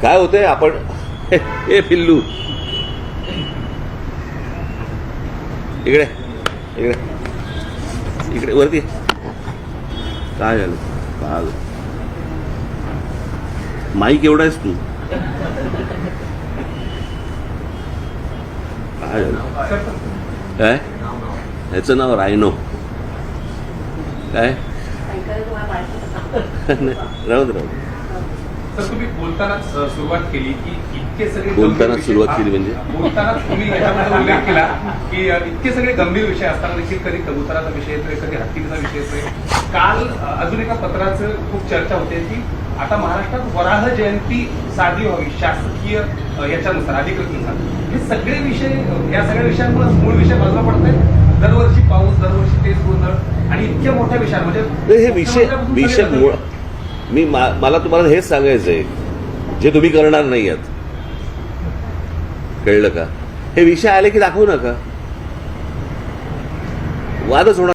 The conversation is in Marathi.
काय होतंय आपण हे पिल्लू इकडे इकडे इकडे वरती काय झालं काय माईक एवढा आहेस तू काय झालं काय ह्याचं नाव रायनो काय राहू दे सर तुम्ही बोलतानाच सुरुवात केली की इतके सगळे बोलताना सुरुवात केली म्हणजे बोलतानाच तुम्ही याच्यामध्ये उल्लेख केला की इतके सगळे गंभीर विषय असताना देखील कधी कबुतराचा विषय येतोय कधी हत्तीचा विषय येतोय. काल अजून एका पत्राचं खूप चर्चा होते की आता महाराष्ट्रात वराह जयंती साधी व्हावी शासकीय याच्यानुसार अधिकृतनुसार. हे सगळे विषय या सगळ्या विषयांमुळे मूळ विषय बाजूला पडत आहेत. दरवर्षी पाऊस दरवर्षी तेच गोंधळ आणि इतक्या मोठ्या विषयांमध्ये हे विषय मूळ मला तुम्हाला हेच सांगायचंय जे तुम्ही करणार नाही आहात. कळलं का? हे विषय आले की दाखवू नका वादच होणार.